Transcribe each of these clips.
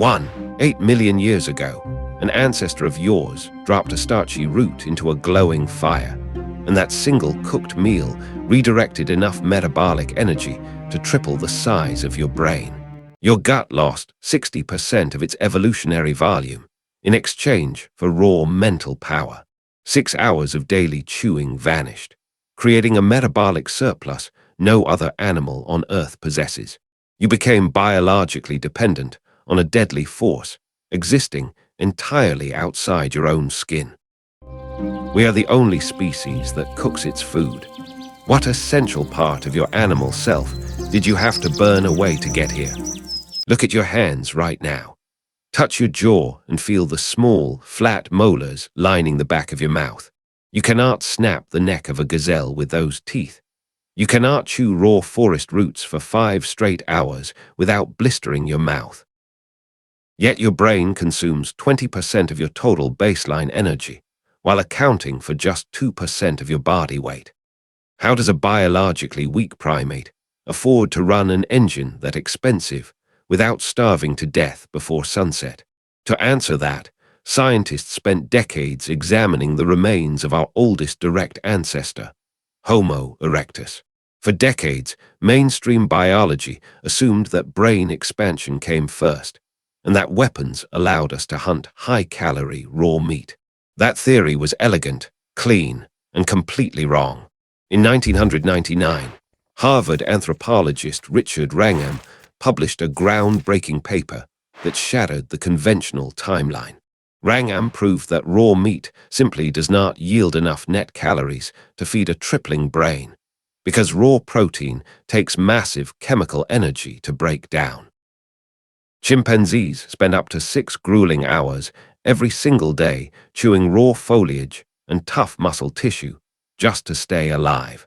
8 million years ago, an ancestor of yours dropped a starchy root into a glowing fire, and that single cooked meal redirected enough metabolic energy to triple the size of your brain. Your gut lost 60% of its evolutionary volume in exchange for raw mental power. 6 hours of daily chewing vanished, creating a metabolic surplus no other animal on Earth possesses. You became biologically dependent on a deadly force existing entirely outside your own skin. We are the only species that cooks its food. What essential part of your animal self did you have to burn away to get here? Look at your hands right now. Touch your jaw and feel the small, flat molars lining the back of your mouth. You cannot snap the neck of a gazelle with those teeth. You cannot chew raw forest roots for 5 straight hours without blistering your mouth. Yet your brain consumes 20% of your total baseline energy, while accounting for just 2% of your body weight. How does a biologically weak primate afford to run an engine that expensive without starving to death before sunset? To answer that, scientists spent decades examining the remains of our oldest direct ancestor, Homo erectus. For decades, mainstream biology assumed that brain expansion came first, and that weapons allowed us to hunt high-calorie raw meat. That theory was elegant, clean, and completely wrong. In 1999, Harvard anthropologist Richard Wrangham published a groundbreaking paper that shattered the conventional timeline. Wrangham proved that raw meat simply does not yield enough net calories to feed a tripling brain, because raw protein takes massive chemical energy to break down. Chimpanzees spend up to 6 grueling hours every single day chewing raw foliage and tough muscle tissue just to stay alive.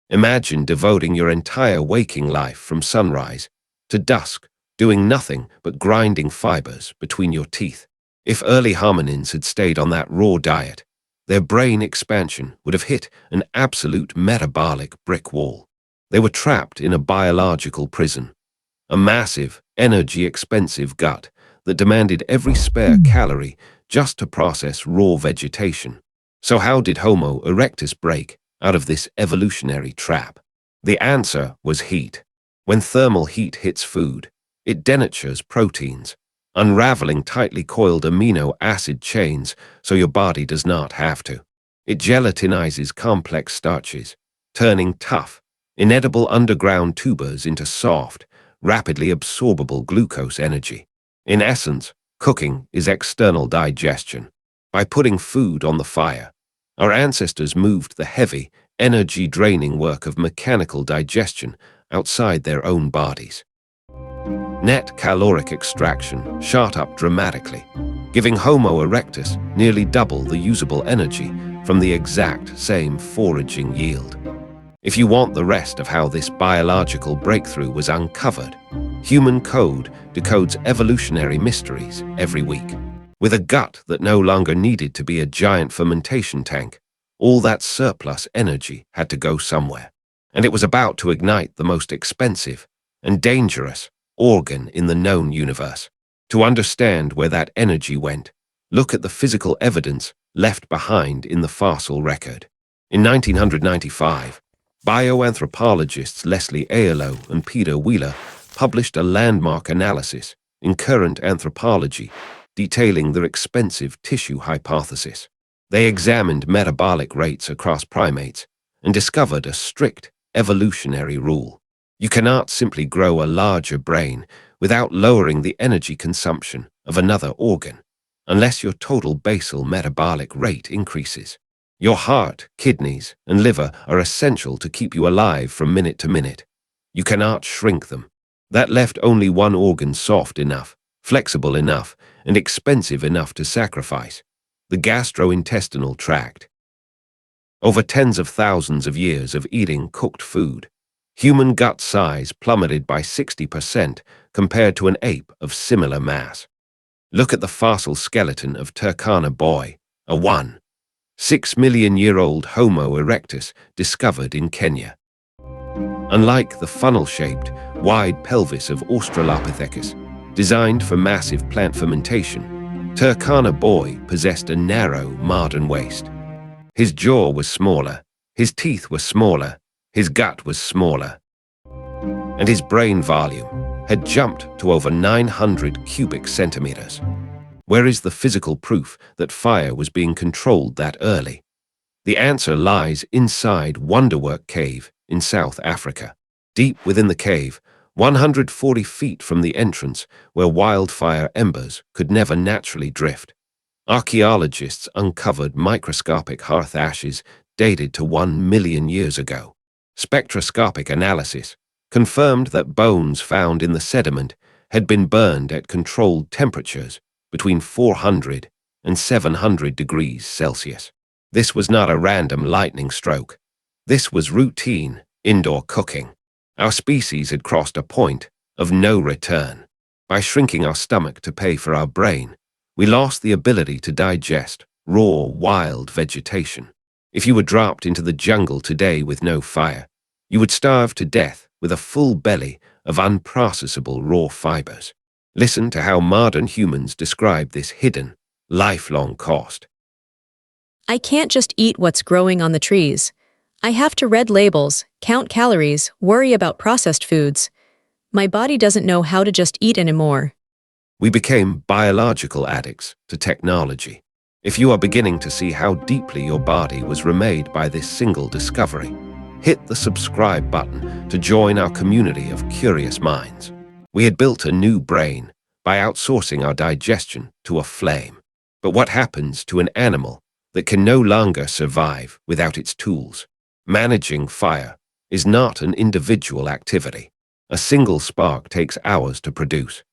Imagine devoting your entire waking life from sunrise to dusk, doing nothing but grinding fibers between your teeth. If early hominins had stayed on that raw diet, their brain expansion would have hit an absolute metabolic brick wall. They were trapped in a biological prison, a massive, energy-expensive gut that demanded every spare calorie just to process raw vegetation. So how did Homo erectus break out of this evolutionary trap? The answer was heat. When thermal heat hits food, it denatures proteins, unraveling tightly coiled amino acid chains so your body does not have to. It gelatinizes complex starches, turning tough, inedible underground tubers into soft, rapidly absorbable glucose energy. In essence, cooking is external digestion. By putting food on the fire, our ancestors moved the heavy, energy-draining work of mechanical digestion outside their own bodies. Net caloric extraction shot up dramatically, giving Homo erectus nearly double the usable energy from the exact same foraging yield. If you want the rest of how this biological breakthrough was uncovered, Human Code decodes evolutionary mysteries every week. With a gut that no longer needed to be a giant fermentation tank, all that surplus energy had to go somewhere, and it was about to ignite the most expensive and dangerous organ in the known universe. To understand where that energy went, look at the physical evidence left behind in the fossil record. In 1995, bioanthropologists Leslie Ayelow and Peter Wheeler published a landmark analysis in Current Anthropology detailing their expensive tissue hypothesis. They examined metabolic rates across primates and discovered a strict evolutionary rule. You cannot simply grow a larger brain without lowering the energy consumption of another organ, unless your total basal metabolic rate increases. Your heart, kidneys, and liver are essential to keep you alive from minute to minute. You cannot shrink them. That left only one organ soft enough, flexible enough, and expensive enough to sacrifice: the gastrointestinal tract. Over tens of thousands of years of eating cooked food, human gut size plummeted by 60% compared to an ape of similar mass. Look at the fossil skeleton of Turkana Boy, a 1.6 million-year-old Homo erectus discovered in Kenya. Unlike the funnel-shaped, wide pelvis of Australopithecus, Designed for massive plant fermentation, Turkana Boy possessed a narrow, modern waist. His jaw was smaller, his teeth were smaller, his gut was smaller, and his brain volume had jumped to over 900 cubic centimeters. Where is the physical proof that fire was being controlled that early? The answer lies inside Wonderwork Cave in South Africa. Deep within the cave, 140 feet from the entrance where wildfire embers could never naturally drift, archaeologists uncovered microscopic hearth ashes dated to 1 million years ago. Spectroscopic analysis confirmed that bones found in the sediment had been burned at controlled temperatures between 400 and 700 degrees Celsius. This was not a random lightning stroke. This was routine indoor cooking. Our species had crossed a point of no return. By shrinking our stomach to pay for our brain, we lost the ability to digest raw, wild vegetation. If you were dropped into the jungle today with no fire, you would starve to death with a full belly of unprocessable raw fibers. Listen to how modern humans describe this hidden, lifelong cost. I can't just eat what's growing on the trees. I have to read labels, count calories, worry about processed foods. My body doesn't know how to just eat anymore. We became biological addicts to technology. If you are beginning to see how deeply your body was remade by this single discovery, hit the subscribe button to join our community of curious minds. We had built a new brain by outsourcing our digestion to a flame. But what happens to an animal that can no longer survive without its tools? Managing fire is not an individual activity. A single spark takes hours to produce.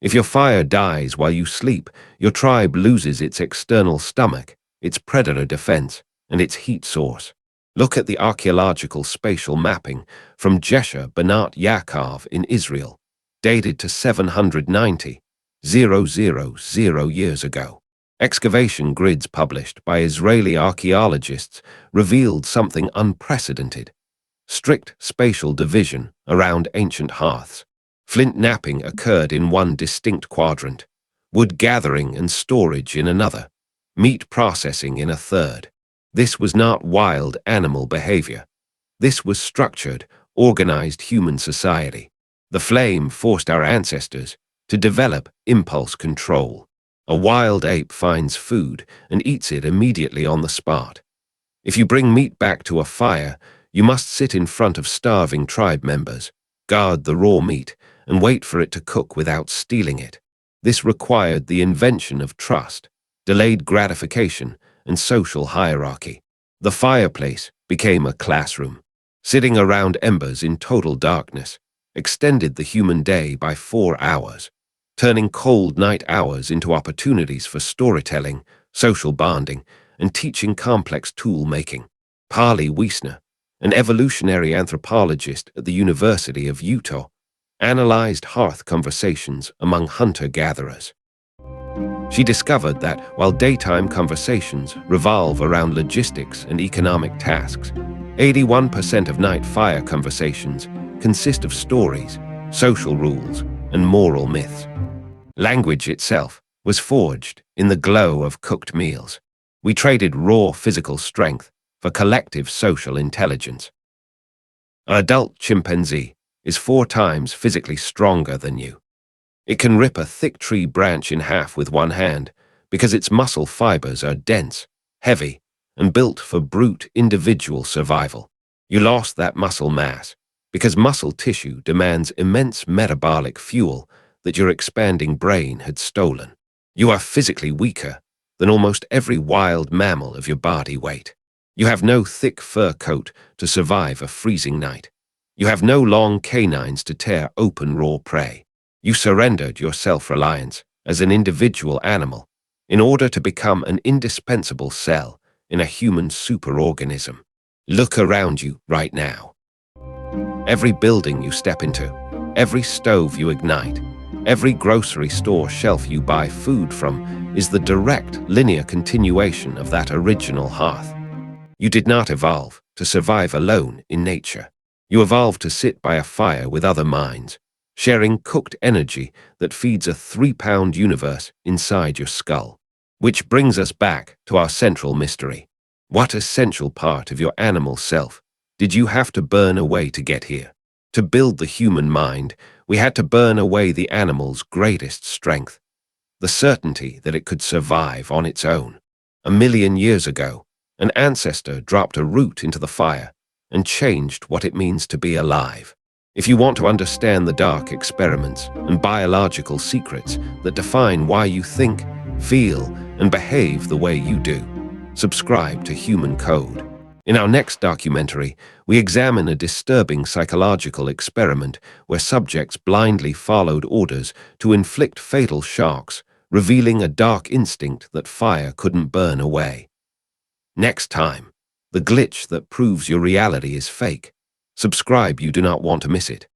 If your fire dies while you sleep, your tribe loses its external stomach, its predator defense, and its heat source. Look at the archaeological spatial mapping from Jesher Banat Yaakov in Israel, dated to 790,000 years ago. Excavation grids published by Israeli archaeologists revealed something unprecedented: strict spatial division around ancient hearths. Flint knapping occurred in one distinct quadrant, wood gathering and storage in another, meat processing in a third. This was not wild animal behavior. This was structured, organized human society. The flame forced our ancestors to develop impulse control. A wild ape finds food and eats it immediately on the spot. If you bring meat back to a fire, you must sit in front of starving tribe members, guard the raw meat, and wait for it to cook without stealing it. This required the invention of trust, delayed gratification, and social hierarchy. The fireplace became a classroom. Sitting around embers in total darkness extended the human day by 4 hours, turning cold night hours into opportunities for storytelling, social bonding, and teaching complex tool-making. Parley Wiesner, an evolutionary anthropologist at the University of Utah, analyzed hearth conversations among hunter-gatherers. She discovered that while daytime conversations revolve around logistics and economic tasks, 81% of night fire conversations consist of stories, social rules, and moral myths. Language itself was forged in the glow of cooked meals. We traded raw physical strength for collective social intelligence. An adult chimpanzee is 4 times physically stronger than you. It can rip a thick tree branch in half with one hand because its muscle fibers are dense, heavy, and built for brute individual survival. You lost that muscle mass because muscle tissue demands immense metabolic fuel that your expanding brain had stolen. You are physically weaker than almost every wild mammal of your body weight. You have no thick fur coat to survive a freezing night. You have no long canines to tear open raw prey. You surrendered your self-reliance as an individual animal in order to become an indispensable cell in a human superorganism. Look around you right now. Every building you step into, every stove you ignite, every grocery store shelf you buy food from is the direct, linear continuation of that original hearth. You did not evolve to survive alone in nature. You evolved to sit by a fire with other minds, sharing cooked energy that feeds a 3-pound universe inside your skull. Which brings us back to our central mystery. What essential part of your animal self did you have to burn away to get here? To build the human mind, we had to burn away the animal's greatest strength, the certainty that it could survive on its own. 1,000,000 years ago, an ancestor dropped a root into the fire and changed what it means to be alive. If you want to understand the dark experiments and biological secrets that define why you think, feel, and behave the way you do, subscribe to Human Code. In our next documentary, we examine a disturbing psychological experiment where subjects blindly followed orders to inflict fatal shocks, revealing a dark instinct that fire couldn't burn away. Next time, the glitch that proves your reality is fake. Subscribe, you do not want to miss it.